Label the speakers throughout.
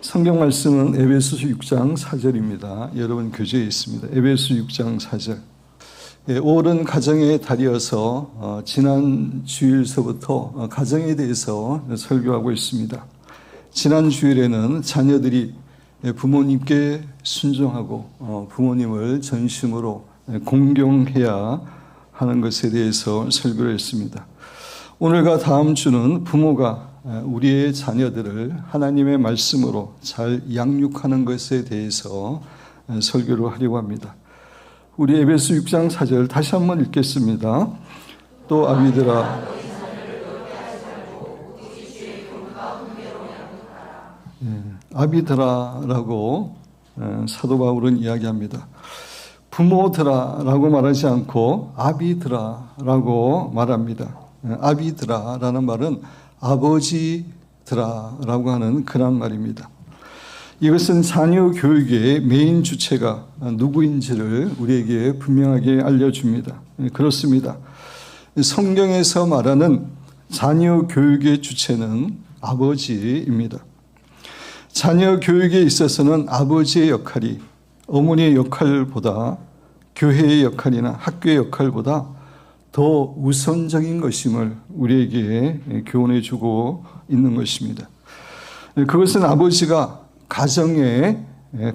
Speaker 1: 성경 말씀은 에베소서 6장 4절입니다. 여러분 교재에 있습니다. 에베소 6장 4절. 올은 가정의 달이어서 지난 주일서부터 가정에 대해서 설교하고 있습니다. 지난 주일에는 자녀들이 부모님께 순종하고 부모님을 전심으로 공경해야 하는 것에 대해서 설교를 했습니다. 오늘과 다음 주는 부모가 우리의 자녀들을 하나님의 말씀으로 잘 양육하는 것에 대해서 설교를 하려고 합니다. 우리 에베소 6장 4절 다시 한번 읽겠습니다. 또 아비들아, 아비들아라고 사도 바울은 이야기합니다. 부모들아라고 말하지 않고 아비들아라고 말합니다. 아비들아라는 말은 아버지들아라고 하는 그런 말입니다. 이것은 자녀 교육의 메인 주체가 누구인지를 우리에게 분명하게 알려줍니다. 그렇습니다. 성경에서 말하는 자녀 교육의 주체는 아버지입니다. 자녀 교육에 있어서는 아버지의 역할이 어머니의 역할보다, 교회의 역할이나 학교의 역할보다 더 우선적인 것임을 우리에게 교훈해 주고 있는 것입니다. 그것은 아버지가 가정의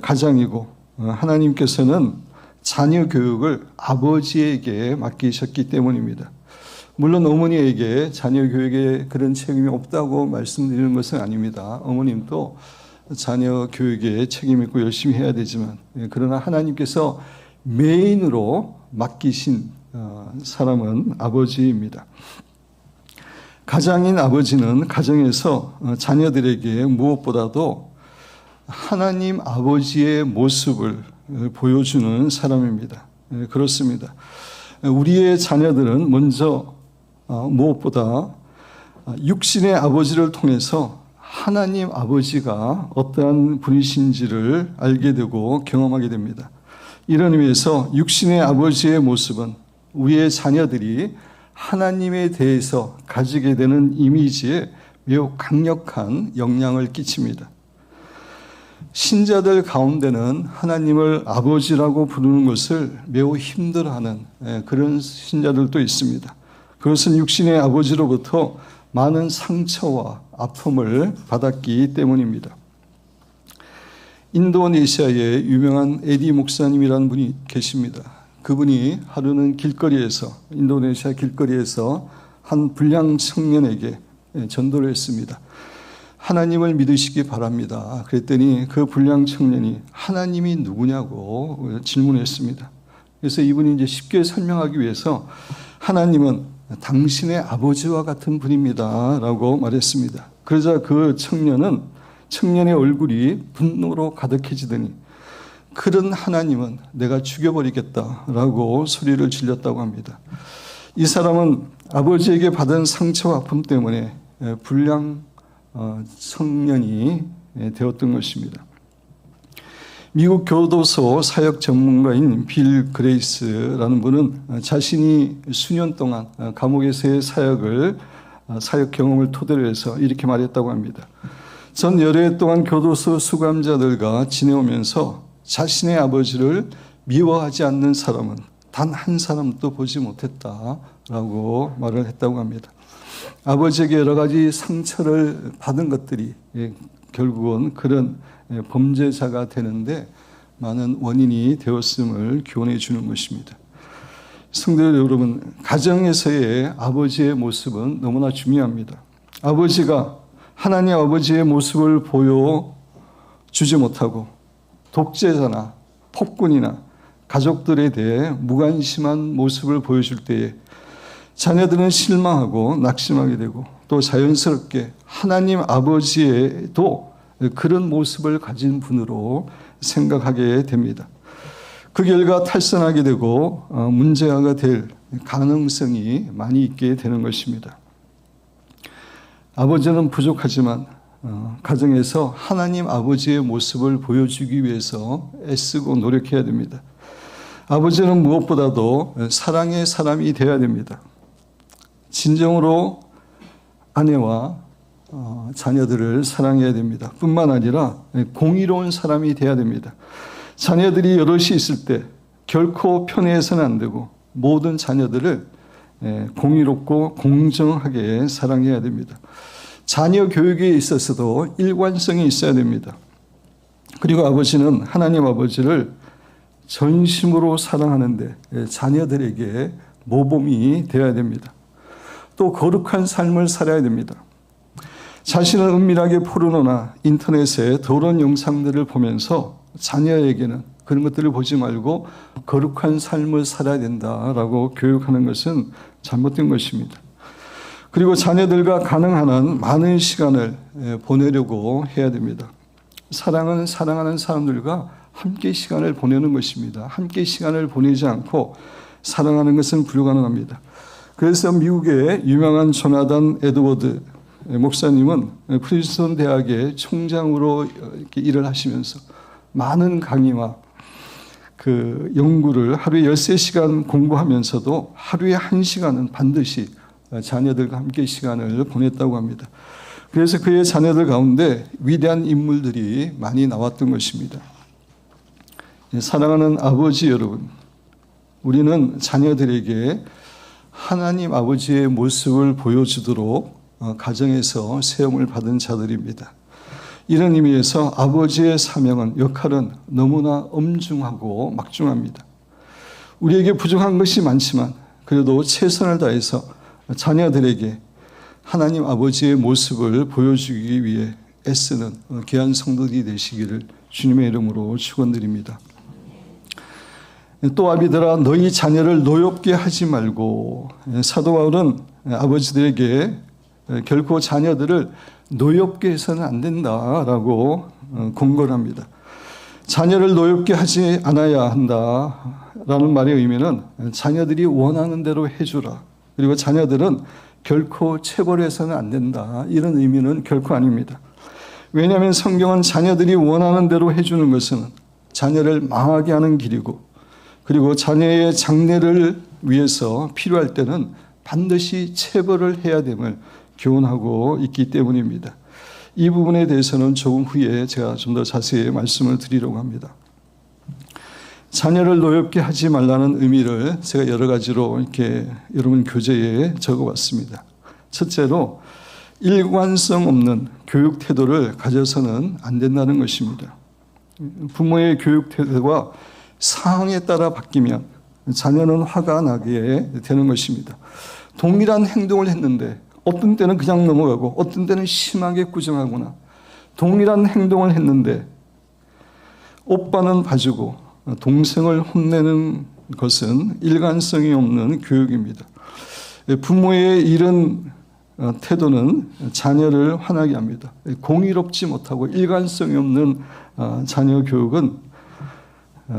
Speaker 1: 가장이고 하나님께서는 자녀 교육을 아버지에게 맡기셨기 때문입니다. 물론 어머니에게 자녀 교육에 그런 책임이 없다고 말씀드리는 것은 아닙니다. 어머님도 자녀 교육에 책임 있고 열심히 해야 되지만, 그러나 하나님께서 메인으로 맡기신 사람은 아버지입니다. 가장인 아버지는 가정에서 자녀들에게 무엇보다도 하나님 아버지의 모습을 보여주는 사람입니다. 그렇습니다. 우리의 자녀들은 먼저 무엇보다 육신의 아버지를 통해서 하나님 아버지가 어떠한 분이신지를 알게 되고 경험하게 됩니다. 이런 의미에서 육신의 아버지의 모습은 우리의 자녀들이 하나님에 대해서 가지게 되는 이미지에 매우 강력한 영향을 끼칩니다. 신자들 가운데는 하나님을 아버지라고 부르는 것을 매우 힘들어하는 그런 신자들도 있습니다. 그것은 육신의 아버지로부터 많은 상처와 아픔을 받았기 때문입니다. 인도네시아의 유명한 에디 목사님이라는 분이 계십니다. 그분이 하루는 인도네시아 길거리에서 한 불량 청년에게 전도를 했습니다. 하나님을 믿으시기 바랍니다. 그랬더니 그 불량 청년이 하나님이 누구냐고 질문했습니다. 그래서 이분이 이제 쉽게 설명하기 위해서 하나님은 당신의 아버지와 같은 분입니다 라고 말했습니다. 그러자 그 청년의 얼굴이 분노로 가득해지더니 그런 하나님은 내가 죽여버리겠다라고 소리를 질렀다고 합니다. 이 사람은 아버지에게 받은 상처와 아픔 때문에 불량 청년이 되었던 것입니다. 미국 교도소 사역 전문가인 빌 그레이스라는 분은 자신이 수년 동안 감옥에서의 사역 경험을 토대로 해서 이렇게 말했다고 합니다. 전 여러 해 동안 교도소 수감자들과 지내오면서 자신의 아버지를 미워하지 않는 사람은 단 한 사람도 보지 못했다라고 말을 했다고 합니다. 아버지에게 여러 가지 상처를 받은 것들이 결국은 그런 범죄자가 되는데 많은 원인이 되었음을 교훈해 주는 것입니다. 성도 여러분, 가정에서의 아버지의 모습은 너무나 중요합니다. 아버지가 하나님 아버지의 모습을 보여주지 못하고 독재자나 폭군이나 가족들에 대해 무관심한 모습을 보여줄 때에 자녀들은 실망하고 낙심하게 되고 또 자연스럽게 하나님 아버지에도 그런 모습을 가진 분으로 생각하게 됩니다. 그 결과 탈선하게 되고 문제가 될 가능성이 많이 있게 되는 것입니다. 아버지는 부족하지만 가정에서 하나님 아버지의 모습을 보여주기 위해서 애쓰고 노력해야 됩니다. 아버지는 무엇보다도 사랑의 사람이 되어야 됩니다. 진정으로 아내와 자녀들을 사랑해야 됩니다. 뿐만 아니라 공의로운 사람이 돼야 됩니다. 자녀들이 여럿이 있을 때 결코 편애해서는 안 되고 모든 자녀들을 공의롭고 공정하게 사랑해야 됩니다. 자녀 교육에 있어서도 일관성이 있어야 됩니다. 그리고 아버지는 하나님 아버지를 전심으로 사랑하는데 자녀들에게 모범이 되어야 됩니다. 또 거룩한 삶을 살아야 됩니다. 자신은 은밀하게 포르노나 인터넷에 더러운 영상들을 보면서 자녀에게는 그런 것들을 보지 말고 거룩한 삶을 살아야 된다라고 교육하는 것은 잘못된 것입니다. 그리고 자녀들과 가능한 한 많은 시간을 보내려고 해야 됩니다. 사랑은 사랑하는 사람들과 함께 시간을 보내는 것입니다. 함께 시간을 보내지 않고 사랑하는 것은 불가능합니다. 그래서 미국의 유명한 조나단 에드워드 목사님은 프린스턴 대학의 총장으로 이렇게 일을 하시면서 많은 강의와 그 연구를 하루에 13시간 공부하면서도 하루에 1시간은 반드시 자녀들과 함께 시간을 보냈다고 합니다. 그래서 그의 자녀들 가운데 위대한 인물들이 많이 나왔던 것입니다. 사랑하는 아버지 여러분, 우리는 자녀들에게 하나님 아버지의 모습을 보여주도록 가정에서 세움을 받은 자들입니다. 이런 의미에서 아버지의 사명은, 역할은 너무나 엄중하고 막중합니다. 우리에게 부족한 것이 많지만 그래도 최선을 다해서 자녀들에게 하나님 아버지의 모습을 보여주기 위해 애쓰는 귀한 성도들이 되시기를 주님의 이름으로 축원드립니다. 또 아비들아 너희 자녀를 노엽게 하지 말고, 사도 바울은 아버지들에게 결코 자녀들을 노엽게 해서는 안 된다라고 권고합니다. 자녀를 노엽게 하지 않아야 한다라는 말의 의미는 자녀들이 원하는 대로 해주라. 그리고 자녀들은 결코 체벌해서는 안 된다. 이런 의미는 결코 아닙니다. 왜냐하면 성경은 자녀들이 원하는 대로 해주는 것은 자녀를 망하게 하는 길이고, 그리고 자녀의 장래를 위해서 필요할 때는 반드시 체벌을 해야 됨을 교훈하고 있기 때문입니다. 이 부분에 대해서는 조금 후에 제가 좀 더 자세히 말씀을 드리려고 합니다. 자녀를 노엽게 하지 말라는 의미를 제가 여러 가지로 이렇게 여러분 교재에 적어봤습니다. 첫째로 일관성 없는 교육 태도를 가져서는 안 된다는 것입니다. 부모의 교육 태도가 상황에 따라 바뀌면 자녀는 화가 나게 되는 것입니다. 동일한 행동을 했는데 어떤 때는 그냥 넘어가고 어떤 때는 심하게 꾸중하거나, 동일한 행동을 했는데 오빠는 봐주고 동생을 혼내는 것은 일관성이 없는 교육입니다. 부모의 이런 태도는 자녀를 화나게 합니다. 공의롭지 못하고 일관성이 없는 자녀 교육은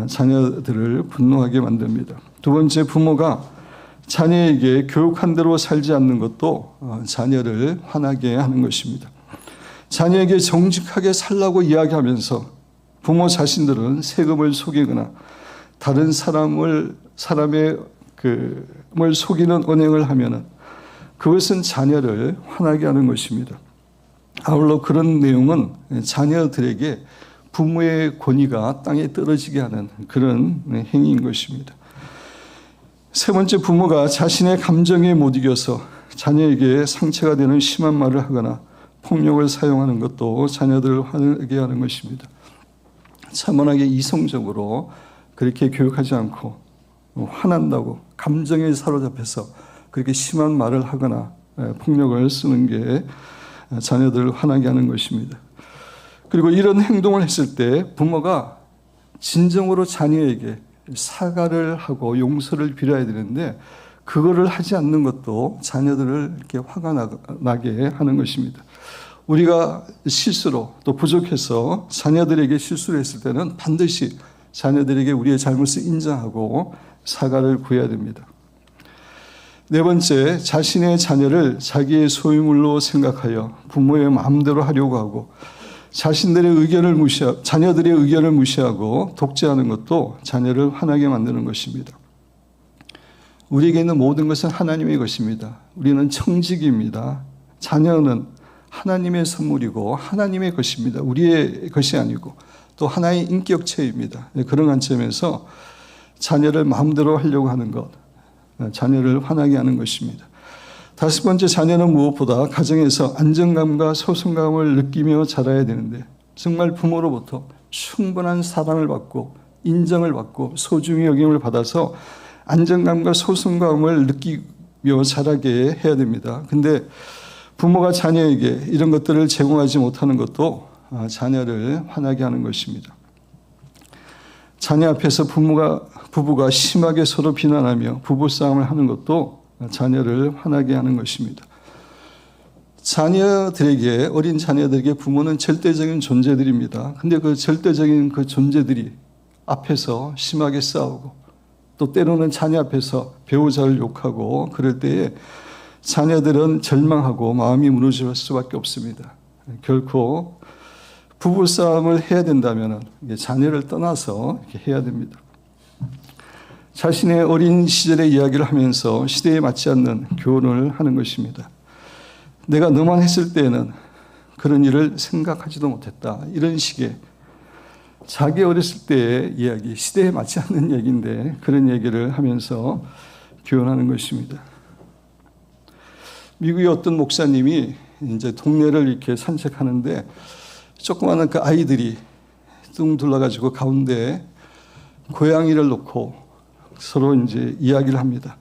Speaker 1: 자녀들을 분노하게 만듭니다. 두 번째, 부모가 자녀에게 교육한 대로 살지 않는 것도 자녀를 화나게 하는 것입니다. 자녀에게 정직하게 살라고 이야기하면서 부모 자신들은 세금을 속이거나 다른 사람을 속이는 언행을 하면은 그것은 자녀를 화나게 하는 것입니다. 아울러 그런 내용은 자녀들에게 부모의 권위가 땅에 떨어지게 하는 그런 행위인 것입니다. 세 번째, 부모가 자신의 감정에 못 이겨서 자녀에게 상처가 되는 심한 말을 하거나 폭력을 사용하는 것도 자녀들을 화나게 하는 것입니다. 차분하게 이성적으로 그렇게 교육하지 않고 화난다고 감정에 사로잡혀서 그렇게 심한 말을 하거나 폭력을 쓰는 게 자녀들을 화나게 하는 것입니다. 그리고 이런 행동을 했을 때 부모가 진정으로 자녀에게 사과를 하고 용서를 빌어야 되는데 그거를 하지 않는 것도 자녀들을 이렇게 화가 나게 하는 것입니다. 우리가 실수로 또 부족해서 자녀들에게 실수를 했을 때는 반드시 자녀들에게 우리의 잘못을 인정하고 사과를 구해야 됩니다. 네 번째, 자신의 자녀를 자기의 소유물로 생각하여 부모의 마음대로 하려고 하고 자신들의 자녀들의 의견을 무시하고 독재하는 것도 자녀를 화나게 만드는 것입니다. 우리에게 있는 모든 것은 하나님의 것입니다. 우리는 청지기입니다. 자녀는 하나님의 선물이고 하나님의 것입니다. 우리의 것이 아니고 또 하나의 인격체입니다. 그런 관점에서 자녀를 마음대로 하려고 하는 것, 자녀를 화나게 하는 것입니다. 다섯 번째, 자녀는 무엇보다 가정에서 안정감과 소속감을 느끼며 자라야 되는데 정말 부모로부터 충분한 사랑을 받고 인정을 받고 소중히 여김을 받아서 안정감과 소속감을 느끼며 자라게 해야 됩니다. 근데 부모가 자녀에게 이런 것들을 제공하지 못하는 것도 자녀를 화나게 하는 것입니다. 자녀 앞에서 부부가 심하게 서로 비난하며 부부싸움을 하는 것도 자녀를 화나게 하는 것입니다. 어린 자녀들에게 부모는 절대적인 존재들입니다. 근데 그 절대적인 그 존재들이 앞에서 심하게 싸우고 또 때로는 자녀 앞에서 배우자를 욕하고 그럴 때에 자녀들은 절망하고 마음이 무너질 수밖에 없습니다. 결코 부부싸움을 해야 된다면 자녀를 떠나서 이렇게 해야 됩니다. 자신의 어린 시절의 이야기를 하면서 시대에 맞지 않는 교훈을 하는 것입니다. 내가 너만 했을 때에는 그런 일을 생각하지도 못했다. 이런 식의 자기 어렸을 때의 이야기, 시대에 맞지 않는 얘기인데 그런 얘기를 하면서 교훈하는 것입니다. 미국의 어떤 목사님이 이제 동네를 이렇게 산책하는데 조그마한 그 아이들이 뚱 둘러가지고 가운데 고양이를 놓고 서로 이제 이야기를 합니다.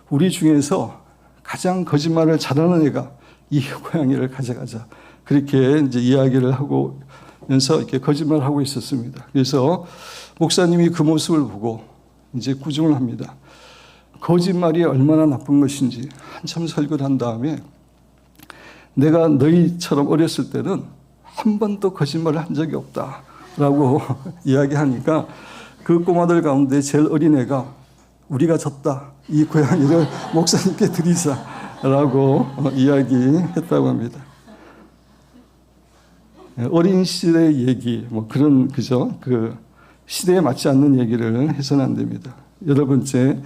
Speaker 1: 우리 중에서 가장 거짓말을 잘하는 애가 이 고양이를 가져가자. 그렇게 이제 이야기를 하면서 이렇게 거짓말을 하고 있었습니다. 그래서 목사님이 그 모습을 보고 이제 구중을 합니다. 거짓말이 얼마나 나쁜 것인지 한참 설교를 한 다음에 내가 너희처럼 어렸을 때는 한 번도 거짓말을 한 적이 없다라고 이야기하니까 그 꼬마들 가운데 제일 어린 애가 우리가 졌다. 이 고양이를 목사님께 드리자라고 이야기했다고 합니다. 어린 시대의 얘기, 그런, 그 시대에 맞지 않는 얘기를 해서는 안 됩니다. 여덟 번째,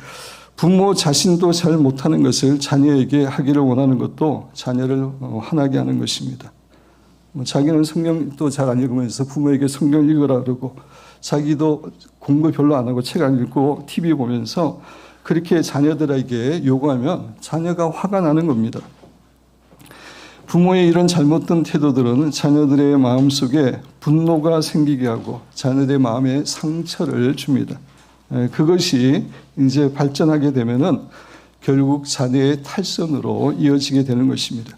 Speaker 1: 부모 자신도 잘 못하는 것을 자녀에게 하기를 원하는 것도 자녀를 화나게 하는 것입니다. 자기는 성경도 잘 안 읽으면서 부모에게 성경 읽으라 그러고 자기도 공부 별로 안 하고 책 안 읽고 TV 보면서 그렇게 자녀들에게 요구하면 자녀가 화가 나는 겁니다. 부모의 이런 잘못된 태도들은 자녀들의 마음속에 분노가 생기게 하고 자녀들의 마음에 상처를 줍니다. 그것이 이제 발전하게 되면은 결국 자녀의 탈선으로 이어지게 되는 것입니다.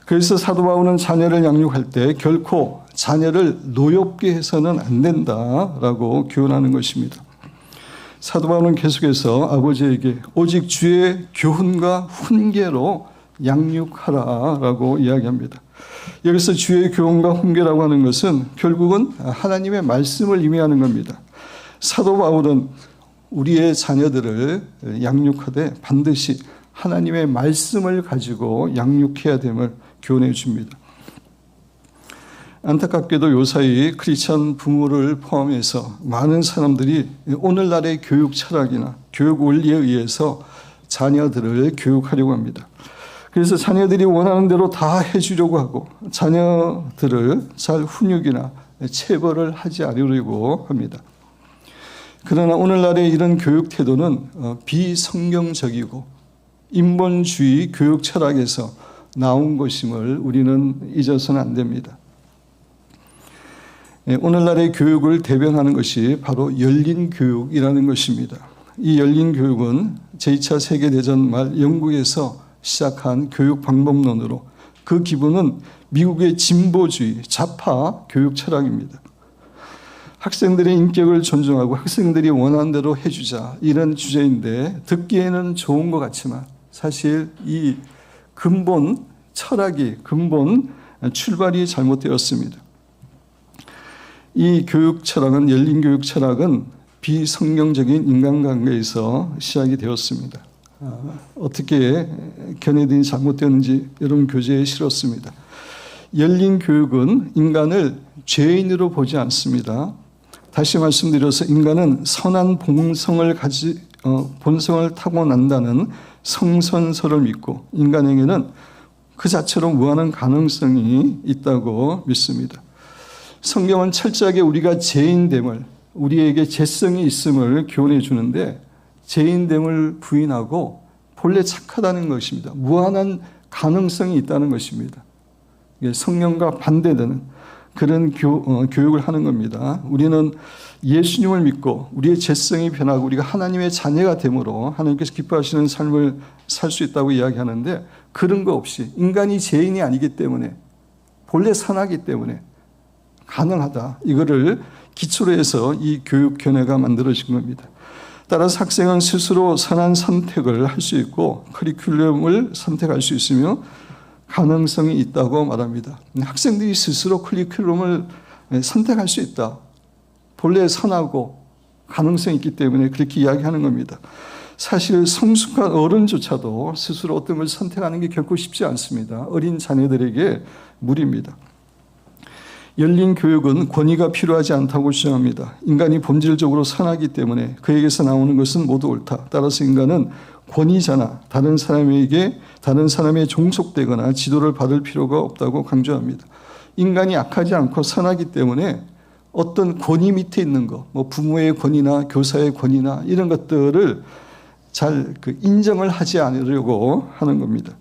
Speaker 1: 그래서 사도 바울은 자녀를 양육할 때 결코 자녀를 노엽게 해서는 안 된다라고 교훈하는 것입니다. 사도 바울은 계속해서 아버지에게 오직 주의 교훈과 훈계로 양육하라라고 이야기합니다. 여기서 주의 교훈과 훈계라고 하는 것은 결국은 하나님의 말씀을 의미하는 겁니다. 사도 바울은 우리의 자녀들을 양육하되 반드시 하나님의 말씀을 가지고 양육해야 됨을 교훈해 줍니다. 안타깝게도 요사이 크리스찬 부모를 포함해서 많은 사람들이 오늘날의 교육 철학이나 교육 원리에 의해서 자녀들을 교육하려고 합니다. 그래서 자녀들이 원하는 대로 다 해주려고 하고 자녀들을 잘 훈육이나 체벌을 하지 않으려고 합니다. 그러나 오늘날의 이런 교육 태도는 비성경적이고 인본주의 교육 철학에서 나온 것임을 우리는 잊어서는 안 됩니다. 오늘날의 교육을 대변하는 것이 바로 열린 교육이라는 것입니다. 이 열린 교육은 제2차 세계대전 말 영국에서 시작한 교육 방법론으로 그 기본은 미국의 진보주의 좌파 교육 철학입니다. 학생들의 인격을 존중하고 학생들이 원하는 대로 해주자 이런 주제인데 듣기에는 좋은 것 같지만 사실 이 근본 철학이 출발이 잘못되었습니다. 이 교육 철학은 열린 교육 철학은 비성경적인 인간관계에서 시작이 되었습니다. 어떻게 견해들이 잘못되었는지 여러분 교재에 실었습니다. 열린 교육은 인간을 죄인으로 보지 않습니다. 다시 말씀드려서 인간은 선한 본성을 타고난다는 성선설을 믿고 인간에게는 그 자체로 무한한 가능성이 있다고 믿습니다. 성경은 철저하게 우리가 죄인됨을, 우리에게 죄성이 있음을 교훈해 주는데 죄인됨을 부인하고 본래 착하다는 것입니다. 무한한 가능성이 있다는 것입니다. 성령과 반대되는 그런 교육을 하는 겁니다. 우리는 예수님을 믿고 우리의 죄성이 변하고 우리가 하나님의 자녀가 되므로 하나님께서 기뻐하시는 삶을 살 수 있다고 이야기하는데 그런 거 없이 인간이 죄인이 아니기 때문에 본래 선하기 때문에 가능하다. 이거를 기초로 해서 이 교육 견해가 만들어진 겁니다. 따라서 학생은 스스로 선한 선택을 할 수 있고 커리큘럼을 선택할 수 있으며 가능성이 있다고 말합니다. 학생들이 스스로 커리큘럼을 선택할 수 있다. 본래 선하고 가능성이 있기 때문에 그렇게 이야기하는 겁니다. 사실 성숙한 어른조차도 스스로 어떤 걸 선택하는 게 결코 쉽지 않습니다. 어린 자녀들에게 무리입니다. 열린 교육은 권위가 필요하지 않다고 주장합니다. 인간이 본질적으로 선하기 때문에 그에게서 나오는 것은 모두 옳다. 따라서 인간은 권위자나 다른 사람에 종속되거나 지도를 받을 필요가 없다고 강조합니다. 인간이 악하지 않고 선하기 때문에 어떤 권위 밑에 있는 것, 뭐 부모의 권위나 교사의 권위나 이런 것들을 잘 인정을 하지 않으려고 하는 겁니다.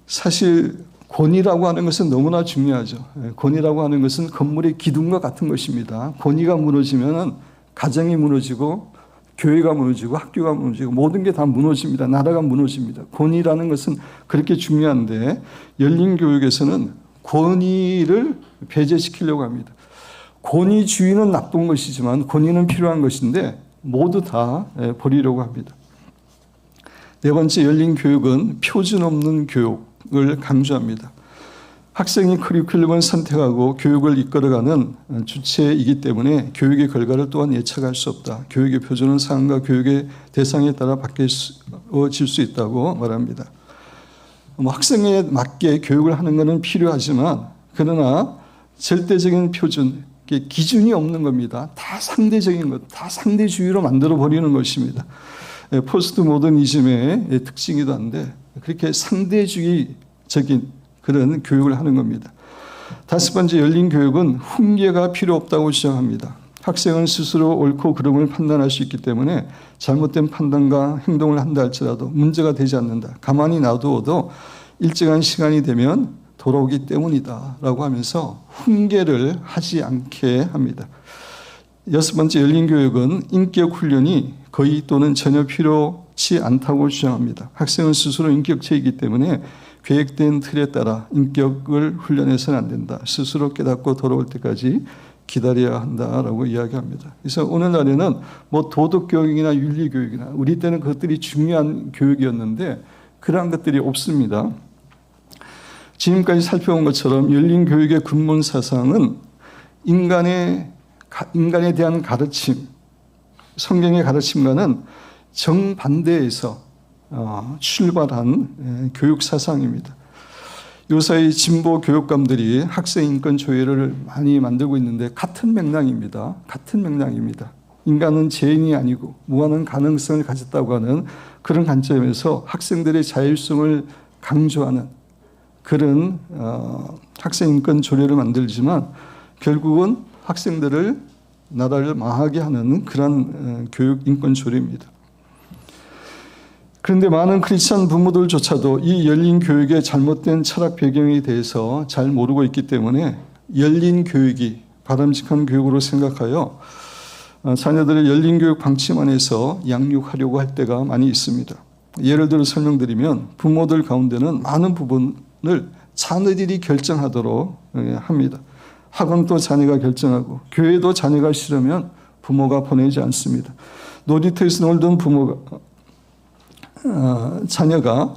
Speaker 1: 사실 권위라고 하는 것은 너무나 중요하죠. 권위라고 하는 것은 건물의 기둥과 같은 것입니다. 권위가 무너지면 가정이 무너지고 교회가 무너지고 학교가 무너지고 모든 게 다 무너집니다. 나라가 무너집니다. 권위라는 것은 그렇게 중요한데 열린 교육에서는 권위를 배제시키려고 합니다. 권위주의는 나쁜 것이지만 권위는 필요한 것인데 모두 다 버리려고 합니다. 네 번째, 열린 교육은 표준 없는 교육을 강조합니다. 학생이 커리큘럼을 선택하고 교육을 이끌어가는 주체이기 때문에 교육의 결과를 또한 예측할 수 없다. 교육의 표준은 상황과 교육의 대상에 따라 바뀌어질 수 있다고 말합니다. 학생에 맞게 교육을 하는 것은 필요하지만 그러나 절대적인 표준, 기준이 없는 겁니다. 다 상대적인 것, 다 상대주의로 만들어버리는 것입니다. 포스트 모더니즘의 특징이기도 한데 그렇게 상대주의적인 그런 교육을 하는 겁니다. 다섯 번째, 열린 교육은 훈계가 필요 없다고 주장합니다. 학생은 스스로 옳고 그름을 판단할 수 있기 때문에 잘못된 판단과 행동을 한다 할지라도 문제가 되지 않는다. 가만히 놔두어도 일정한 시간이 되면 돌아오기 때문이다 라고 하면서 훈계를 하지 않게 합니다. 여섯 번째, 열린 교육은 인격 훈련이 거의 또는 전혀 필요치 않다고 주장합니다. 학생은 스스로 인격체이기 때문에 계획된 틀에 따라 인격을 훈련해서는 안 된다. 스스로 깨닫고 돌아올 때까지 기다려야 한다라고 이야기합니다. 그래서 오늘날에는 뭐 도덕교육이나 윤리교육이나 우리 때는 그것들이 중요한 교육이었는데 그러한 것들이 없습니다. 지금까지 살펴본 것처럼 열린 교육의 근본 사상은 인간에 대한 가르침, 성경의 가르침과는 정반대에서 출발한 교육 사상입니다. 요사이 진보 교육감들이 학생 인권 조례를 많이 만들고 있는데 같은 맥락입니다. 같은 맥락입니다. 인간은 죄인이 아니고 무한한 가능성을 가졌다고 하는 그런 관점에서 학생들의 자율성을 강조하는 그런 학생 인권 조례를 만들지만 결국은 학생들을 나라를 망하게 하는 그런 교육 인권 조례입니다. 그런데 많은 크리스찬 부모들조차도 이 열린 교육의 잘못된 철학 배경에 대해서 잘 모르고 있기 때문에 열린 교육이 바람직한 교육으로 생각하여 자녀들의 열린 교육 방침 안에서 양육하려고 할 때가 많이 있습니다. 예를 들어 설명드리면 부모들 가운데는 많은 부분을 자녀들이 결정하도록 합니다. 학원도 자녀가 결정하고 교회도 자녀가 싫으면 부모가 보내지 않습니다. 놀이터에서 놀던 자녀가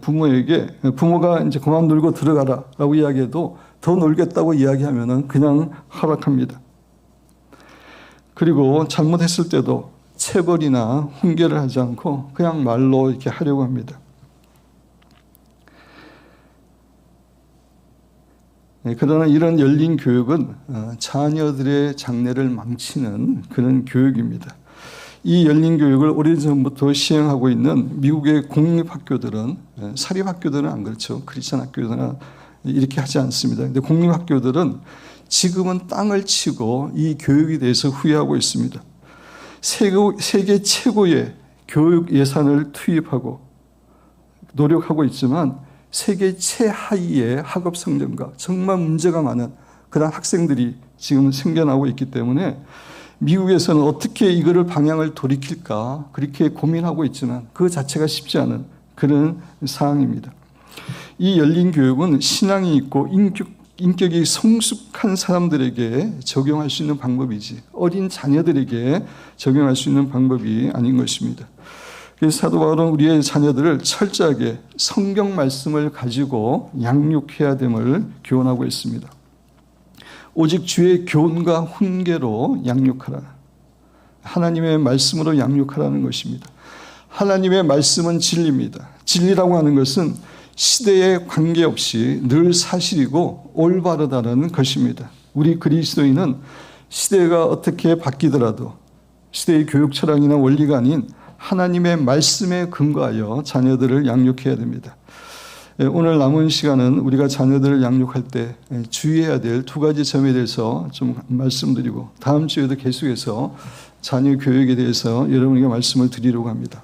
Speaker 1: 부모가 이제 그만 놀고 들어가라라고 이야기해도 더 놀겠다고 이야기하면은 그냥 허락합니다. 그리고 잘못했을 때도 체벌이나 훈계를 하지 않고 그냥 말로 이렇게 하려고 합니다. 그러나 이런 열린 교육은 자녀들의 장래를 망치는 그런 교육입니다. 이 열린 교육을 오래전부터 시행하고 있는 미국의 공립학교들은, 사립학교들은 안 그렇죠. 크리스천 학교들은 이렇게 하지 않습니다. 근데 공립학교들은 지금은 땅을 치고 이 교육에 대해서 후회하고 있습니다. 세계 최고의 교육 예산을 투입하고 노력하고 있지만 세계 최하위의 학업 성적과 정말 문제가 많은 그런 학생들이 지금 생겨나고 있기 때문에 미국에서는 어떻게 이거를 방향을 돌이킬까 그렇게 고민하고 있지만 그 자체가 쉽지 않은 그런 상황입니다. 이 열린 교육은 신앙이 있고 인격이 성숙한 사람들에게 적용할 수 있는 방법이지 어린 자녀들에게 적용할 수 있는 방법이 아닌 것입니다. 그래서 사도 바울은 우리의 자녀들을 철저하게 성경 말씀을 가지고 양육해야 됨을 교훈하고 있습니다. 오직 주의 교훈과 훈계로 양육하라. 하나님의 말씀으로 양육하라는 것입니다. 하나님의 말씀은 진리입니다. 진리라고 하는 것은 시대에 관계없이 늘 사실이고 올바르다는 것입니다. 우리 그리스도인은 시대가 어떻게 바뀌더라도 시대의 교육 철학이나 원리가 아닌 하나님의 말씀에 근거하여 자녀들을 양육해야 됩니다. 오늘 남은 시간은 우리가 자녀들을 양육할 때 주의해야 될 두 가지 점에 대해서 좀 말씀드리고 다음 주에도 계속해서 자녀 교육에 대해서 여러분에게 말씀을 드리려고 합니다.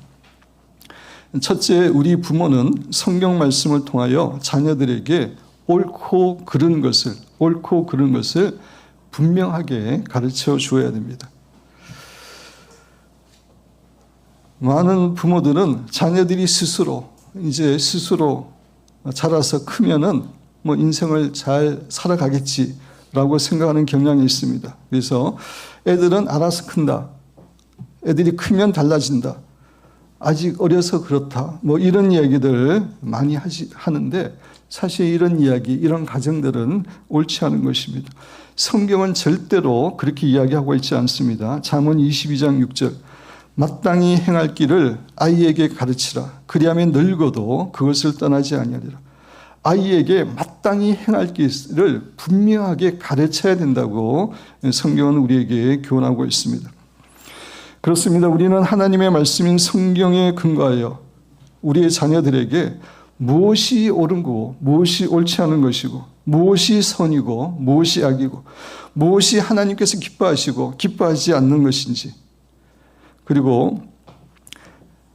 Speaker 1: 첫째, 우리 부모는 성경 말씀을 통하여 자녀들에게 옳고 그른 것을 분명하게 가르쳐 주어야 됩니다. 많은 부모들은 자녀들이 스스로 자라서 크면은 뭐 인생을 잘 살아가겠지라고 생각하는 경향이 있습니다. 그래서 애들은 알아서 큰다. 애들이 크면 달라진다. 아직 어려서 그렇다. 뭐 이런 이야기들 많이 하는데 사실 이런 이야기, 이런 가정들은 옳지 않은 것입니다. 성경은 절대로 그렇게 이야기하고 있지 않습니다. 잠언 22장 6절. 마땅히 행할 길을 아이에게 가르치라. 그리하면 늙어도 그것을 떠나지 아니하리라. 아이에게 마땅히 행할 길을 분명하게 가르쳐야 된다고 성경은 우리에게 교훈하고 있습니다. 그렇습니다. 우리는 하나님의 말씀인 성경에 근거하여 우리의 자녀들에게 무엇이 옳은 거고 무엇이 옳지 않은 것이고 무엇이 선이고 무엇이 악이고 무엇이 하나님께서 기뻐하시고 기뻐하지 않는 것인지, 그리고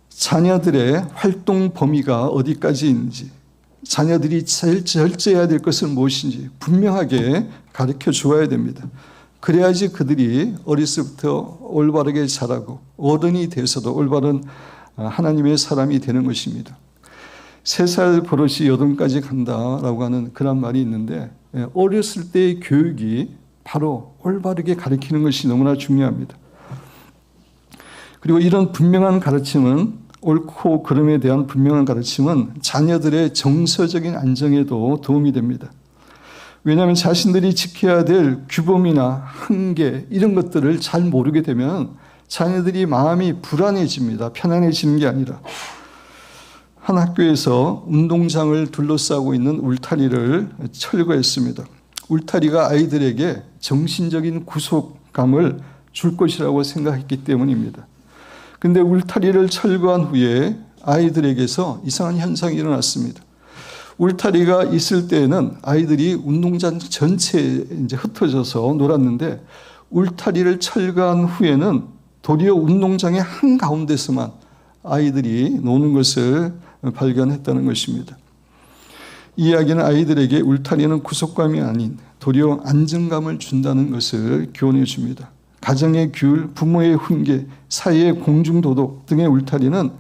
Speaker 1: 자녀들의 활동 범위가 어디까지 있는지, 자녀들이 제일 절제해야 될 것은 무엇인지 분명하게 가르쳐 주어야 됩니다. 그래야지 그들이 어렸을부터 올바르게 자라고 어른이 돼서도 올바른 하나님의 사람이 되는 것입니다. 3살 버릇이 여든까지 간다라고 하는 그런 말이 있는데, 어렸을 때의 교육이 바로 올바르게 가르치는 것이 너무나 중요합니다. 그리고 이런 분명한 가르침은, 옳고 그름에 대한 분명한 가르침은 자녀들의 정서적인 안정에도 도움이 됩니다. 왜냐하면 자신들이 지켜야 될 규범이나 한계 이런 것들을 잘 모르게 되면 자녀들이 마음이 불안해집니다. 편안해지는 게 아니라. 한 학교에서 운동장을 둘러싸고 있는 울타리를 철거했습니다. 울타리가 아이들에게 정신적인 구속감을 줄 것이라고 생각했기 때문입니다. 그런데 울타리를 철거한 후에 아이들에게서 이상한 현상이 일어났습니다. 울타리가 있을 때에는 아이들이 운동장 전체에 이제 흩어져서 놀았는데, 울타리를 철거한 후에는 도리어 운동장의 한가운데서만 아이들이 노는 것을 발견했다는 것입니다. 이 이야기는 아이들에게 울타리는 구속감이 아닌 도리어 안정감을 준다는 것을 교훈해 줍니다. 가정의 규율, 부모의 훈계, 사회의 공중도덕 등의 울타리는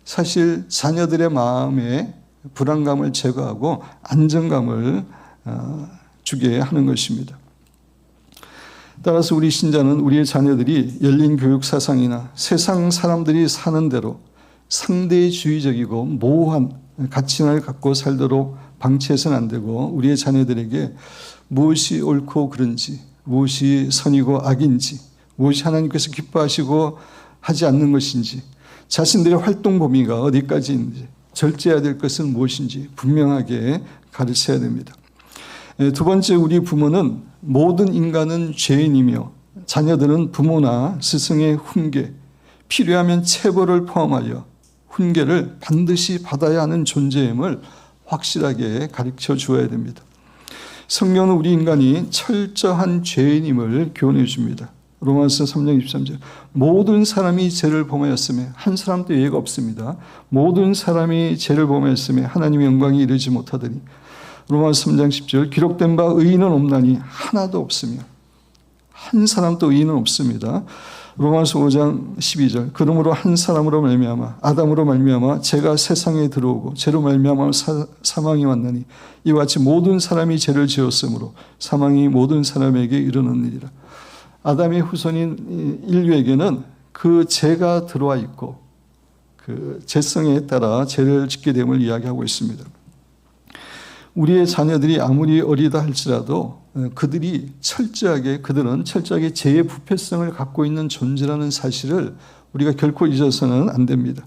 Speaker 1: 사실 자녀들의 마음에 불안감을 제거하고 안정감을 주게 하는 것입니다. 따라서 우리 신자는 우리의 자녀들이 열린 교육 사상이나 세상 사람들이 사는 대로 상대주의적이고 모호한 가치관을 갖고 살도록 방치해서는 안 되고, 우리의 자녀들에게 무엇이 옳고 그른지, 무엇이 선이고 악인지, 무엇이 하나님께서 기뻐하시고 하지 않는 것인지, 자신들의 활동 범위가 어디까지 있는지, 절제해야 될 것은 무엇인지 분명하게 가르쳐야 됩니다. 두 번째, 우리 부모는 모든 인간은 죄인이며 자녀들은 부모나 스승의 훈계, 필요하면 체벌을 포함하여 훈계를 반드시 받아야 하는 존재임을 확실하게 가르쳐 주어야 됩니다. 성경은 우리 인간이 철저한 죄인임을 교훈해 줍니다. 로마서 3장 23절 모든 사람이 죄를 범하였으며 한 사람도 예외가 없습니다. 모든 사람이 죄를 범하였으며 하나님의 영광에 이르지 못하더니 로마서 3장 10절 기록된 바 의인은 없나니 하나도 없으며 한 사람도 의인은 없습니다. 로마서 5장 12절 그러므로 한 사람으로 말미암아 아담으로 말미암아 죄가 세상에 들어오고 죄로 말미암아 사망이 왔나니 이와 같이 모든 사람이 죄를 지었으므로 사망이 모든 사람에게 이르느니라. 아담의 후손인 인류에게는 그 죄가 들어와 있고 그 죄성에 따라 죄를 짓게 됨을 이야기하고 있습니다. 우리의 자녀들이 아무리 어리다 할지라도 그들은 철저하게 죄의 부패성을 갖고 있는 존재라는 사실을 우리가 결코 잊어서는 안 됩니다.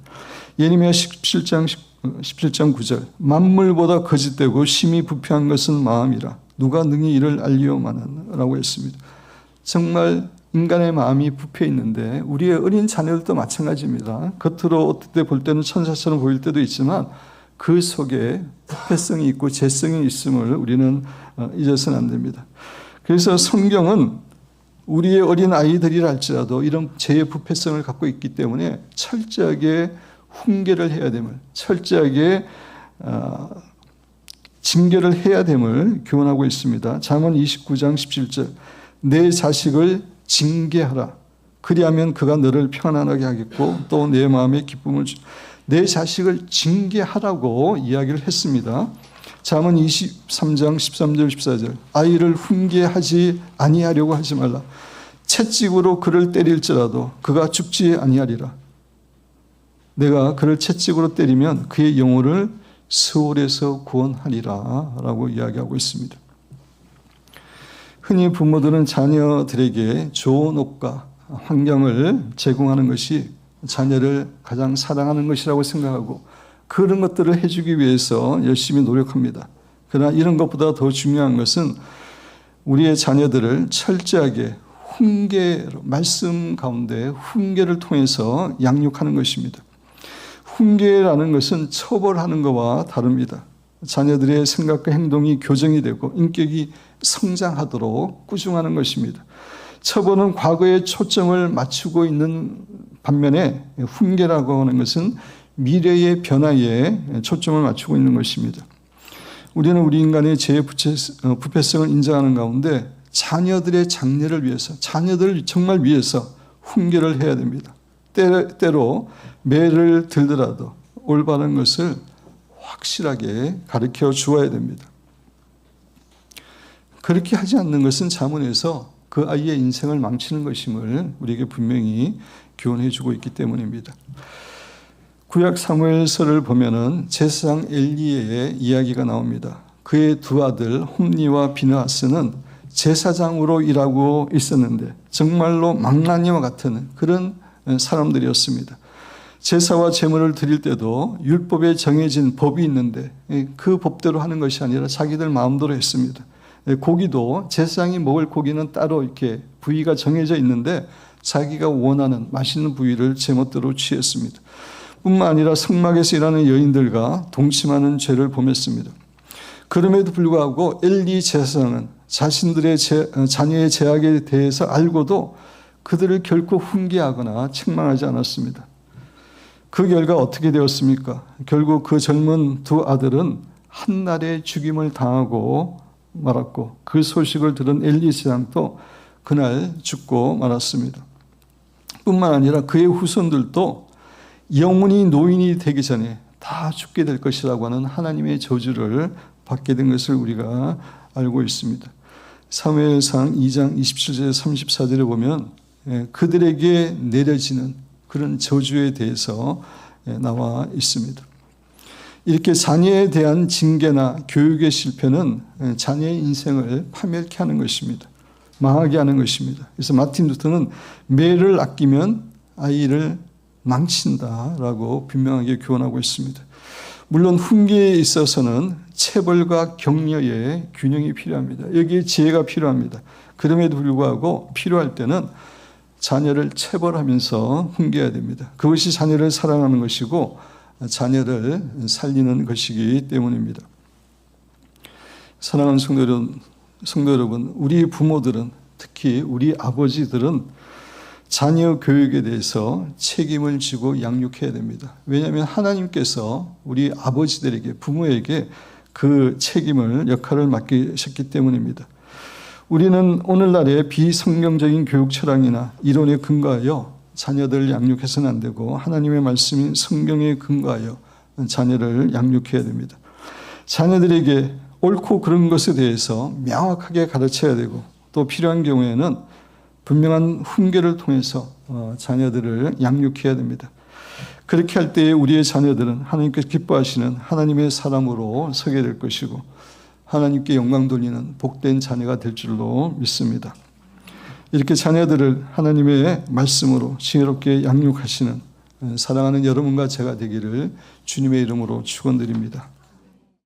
Speaker 1: 예레미야 17장 9절 만물보다 거짓되고 심히 부패한 것은 마음이라 누가 능히 이를 알리오마나라고 했습니다. 정말 인간의 마음이 부패 있는데 우리의 어린 자녀들도 마찬가지입니다. 겉으로 어떨 때 볼 때는 천사처럼 보일 때도 있지만 그 속에 부패성이 있고 죄성이 있음을 우리는 잊어서는 안 됩니다. 그래서 성경은 우리의 어린 아이들이라 할지라도 이런 죄의 부패성을 갖고 있기 때문에 철저하게 훈계를 해야 됨을, 철저하게 징계를 해야 됨을 교훈하고 있습니다. 잠언 29장 17절 내 자식을 징계하라. 그리하면 그가 너를 편안하게 하겠고 또 내 마음에 기쁨을 내 자식을 징계하라고 이야기를 했습니다. 잠언 23장 13절 14절 아이를 훈계하지 아니하려고 하지 말라. 채찍으로 그를 때릴지라도 그가 죽지 아니하리라. 내가 그를 채찍으로 때리면 그의 영혼을 스올에서 구원하리라 라고 이야기하고 있습니다. 흔히 부모들은 자녀들에게 좋은 옷과 환경을 제공하는 것이 자녀를 가장 사랑하는 것이라고 생각하고 그런 것들을 해주기 위해서 열심히 노력합니다. 그러나 이런 것보다 더 중요한 것은 우리의 자녀들을 철저하게 훈계로, 말씀 가운데 훈계를 통해서 양육하는 것입니다. 훈계라는 것은 처벌하는 것과 다릅니다. 자녀들의 생각과 행동이 교정이 되고 인격이 성장하도록 꾸준하는 것입니다. 처벌은 과거에 초점을 맞추고 있는 반면에 훈계라고 하는 것은 미래의 변화에 초점을 맞추고 있는 것입니다. 우리는 우리 인간의 죄의 부패성을 인정하는 가운데 자녀들의 장래를 위해서, 자녀들을 정말 위해서 훈계를 해야 됩니다. 때로 매를 들더라도 올바른 것을 확실하게 가르쳐 주어야 됩니다. 그렇게 하지 않는 것은 자문해서 그 아이의 인생을 망치는 것임을 우리에게 분명히 교훈해 주고 있기 때문입니다. 구약 사무엘서를 보면은 제사장 엘리의 이야기가 나옵니다. 그의 두 아들 홈니와 비느하스는 제사장으로 일하고 있었는데 정말로 망나니와 같은 그런 사람들이었습니다. 제사와 제물을 드릴 때도 율법에 정해진 법이 있는데 그 법대로 하는 것이 아니라 자기들 마음대로 했습니다. 고기도 제사장이 먹을 고기는 따로 이렇게 부위가 정해져 있는데 자기가 원하는 맛있는 부위를 제멋대로 취했습니다. 뿐만 아니라 성막에서 일하는 여인들과 동침하는 죄를 범했습니다. 그럼에도 불구하고 엘리 제사장은 자신들의 자녀의 죄악에 대해서 알고도 그들을 결코 훈계하거나 책망하지 않았습니다. 그 결과 어떻게 되었습니까? 결국 그 젊은 두 아들은 한날에 죽임을 당하고 말았고 그 소식을 들은 엘리 제사장도 그날 죽고 말았습니다. 뿐만 아니라 그의 후손들도 영원히 노인이 되기 전에 다 죽게 될 것이라고 하는 하나님의 저주를 받게 된 것을 우리가 알고 있습니다. 사무엘상 2장 27절 34절에 보면 그들에게 내려지는 그런 저주에 대해서 나와 있습니다. 이렇게 자녀에 대한 징계나 교육의 실패는 자녀의 인생을 파멸케 하는 것입니다. 망하게 하는 것입니다. 그래서 마틴 루터는 매를 아끼면 아이를 망친다라고 분명하게 교훈하고 있습니다. 물론 훈계에 있어서는 체벌과 격려의 균형이 필요합니다. 여기에 지혜가 필요합니다. 그럼에도 불구하고 필요할 때는 자녀를 체벌하면서 훈계해야 됩니다. 그것이 자녀를 사랑하는 것이고 자녀를 살리는 것이기 때문입니다. 사랑하는 성도 여러분, 우리 부모들은, 특히 우리 아버지들은 자녀 교육에 대해서 책임을 지고 양육해야 됩니다. 왜냐하면 하나님께서 우리 아버지들에게, 부모에게 그 책임을, 역할을 맡기셨기 때문입니다. 우리는 오늘날의 비성경적인 교육 철학이나 이론에 근거하여 자녀들을 양육해서는 안 되고 하나님의 말씀인 성경에 근거하여 자녀를 양육해야 됩니다. 자녀들에게 옳고 그른 것에 대해서 명확하게 가르쳐야 되고, 또 필요한 경우에는 분명한 훈계를 통해서 자녀들을 양육해야 됩니다. 그렇게 할 때에 우리의 자녀들은 하나님께서 기뻐하시는 하나님의 사람으로 서게 될 것이고 하나님께 영광 돌리는 복된 자녀가 될 줄로 믿습니다. 이렇게 자녀들을 하나님의 말씀으로 지혜롭게 양육하시는 사랑하는 여러분과 제가 되기를 주님의 이름으로 축원드립니다.